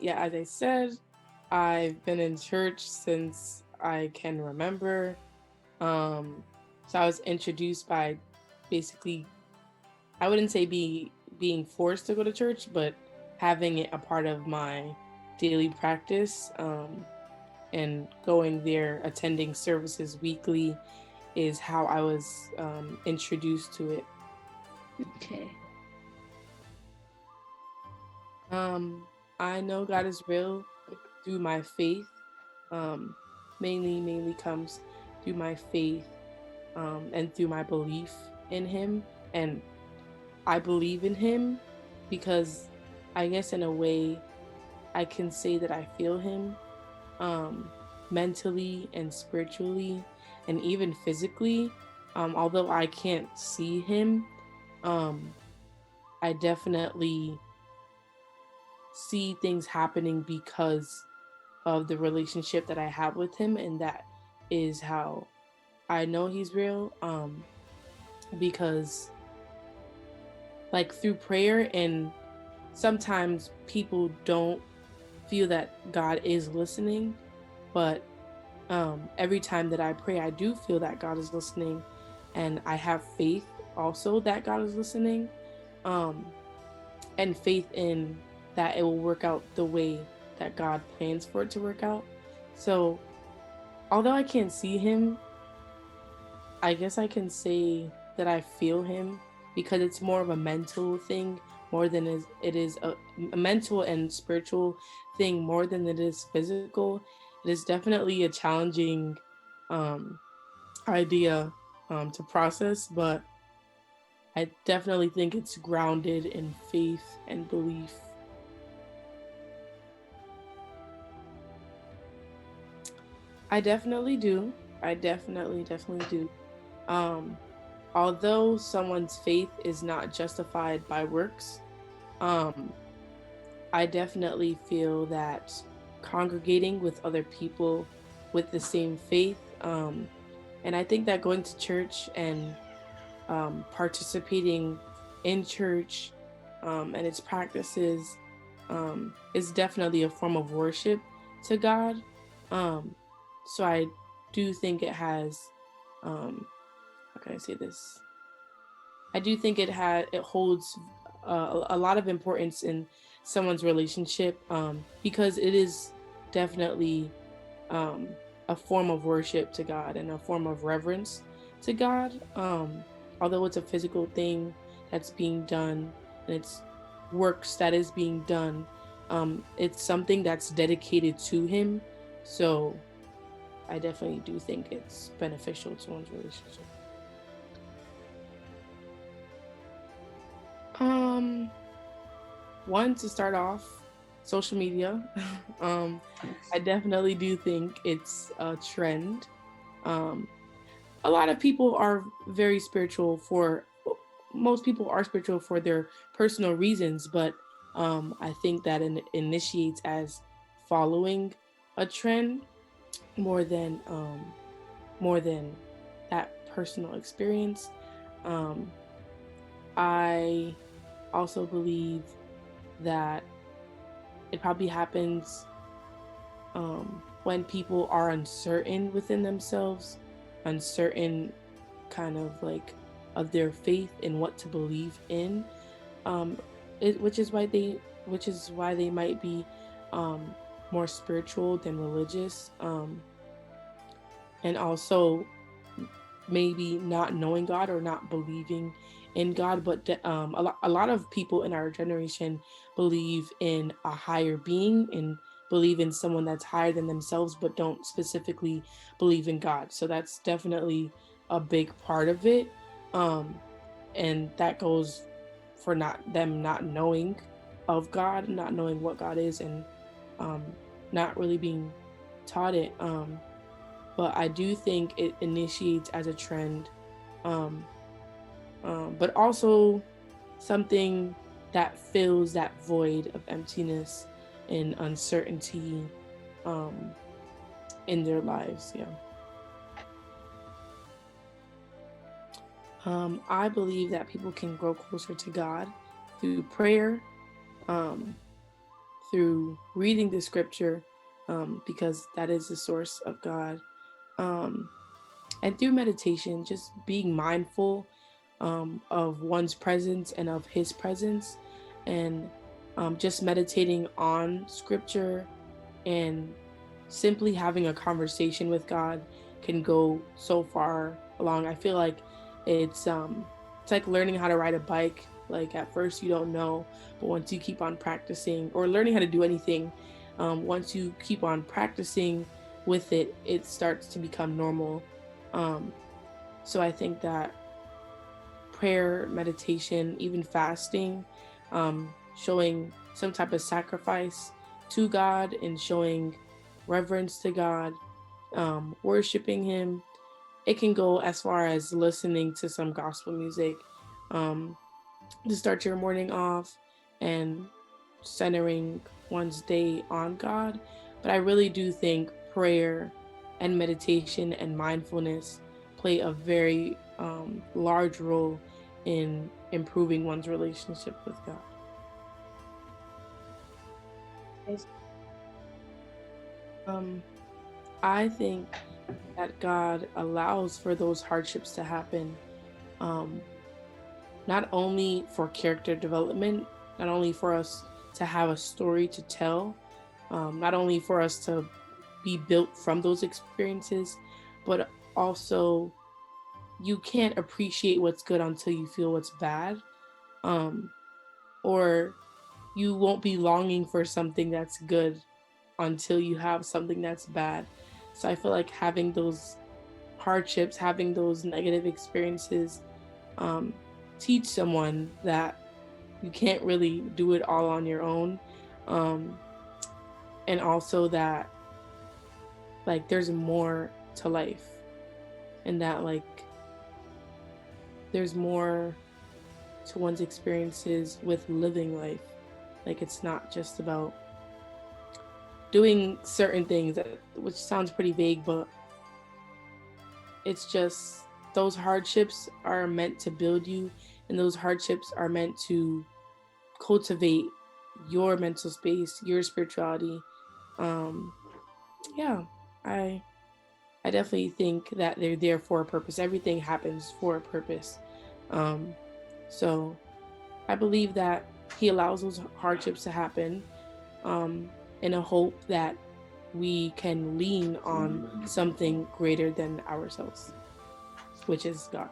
Yeah, as I said, I've been in church since I can remember. Um, so I was introduced by basically, I wouldn't say being forced to go to church, but having it a part of my daily practice. And going there, attending services weekly is how I was introduced to it. Okay. Um, I know God is real through my faith. Um, mainly comes through my faith and through my belief in Him. And I believe in Him because I guess in a way I can say that I feel Him um, mentally and spiritually and even physically. Although I can't see Him, um, I definitely see things happening because of the relationship that I have with him, and that is how I know he's real. Because like through prayer, and sometimes people don't feel that God is listening, but every time that I pray, I do feel that God is listening, and I have faith also that God is listening, um, and faith in that it will work out the way that God plans for it to work out. So although I can't see him, I guess I can say that I feel him because it's more of a mental thing more than it is a mental and spiritual thing more than it is physical. It is definitely a challenging um, idea to process, but I definitely think it's grounded in faith and belief. I definitely do. I definitely do. Um, Although someone's faith is not justified by works, um, I definitely feel that congregating with other people with the same faith, and I think that going to church and participating in church and its practices is definitely a form of worship to God. Um, so I do think it has, how can I say this? I do think it holds a lot of importance in someone's relationship because it is definitely a form of worship to God and a form of reverence to God. Although it's a physical thing that's being done and it's works that is being done, it's something that's dedicated to Him. So I definitely do think it's beneficial to one's relationship. Um, One, to start off, social media. I definitely do think it's a trend. Um, a lot of people are very spiritual for most people are spiritual for their personal reasons, but I think that it initiates as following a trend more than more than that personal experience. Um, I also believe that it probably happens when people are uncertain within themselves, uncertain kind of like of their faith and what to believe in. Um, which is why they might be um, more spiritual than religious, and also maybe not knowing God or not believing in God. But a lot of people in our generation believe in a higher being and believe in someone that's higher than themselves, but don't specifically believe in God. So that's definitely a big part of it. Um, and that goes for not knowing of God, not knowing what God is, and um, not really being taught it. But I do think it initiates as a trend, um, but also something that fills that void of emptiness and uncertainty um, in their lives. Yeah. I believe that people can grow closer to God through prayer, um, through reading the scripture, because that is the source of God. Um, and through meditation, just being mindful of one's presence and of His presence, and just meditating on scripture and simply having a conversation with God can go so far along. I feel like it's like learning how to ride a bike. Like at first you don't know, but once you keep on practicing, or learning how to do anything, once you keep on practicing with it, it starts to become normal. Um, so I think that prayer, meditation, even fasting, showing some type of sacrifice to God and showing reverence to God, worshiping Him. It can go as far as listening to some gospel music um, to start your morning off and centering one's day on God. But I really do think prayer and meditation and mindfulness play a very large role in improving one's relationship with God. Yes. Um, I think that God allows for those hardships to happen, um, not only for character development, not only for us to have a story to tell, not only for us to be built from those experiences, but also you can't appreciate what's good until you feel what's bad. Um, or you won't be longing for something that's good until you have something that's bad. So I feel like having those hardships, having those negative experiences, um, teach someone that you can't really do it all on your own. Um, and also that like there's more to life, and that like there's more to one's experiences with living life. Like it's not just about doing certain things, which sounds pretty vague, but it's just those hardships are meant to build you, and those hardships are meant to cultivate your mental space, your spirituality. Um, yeah, I I definitely think that they're there for a purpose. Everything happens for a purpose. Um, so I believe that He allows those hardships to happen, um, in a hope that we can lean on something greater than ourselves, which is God.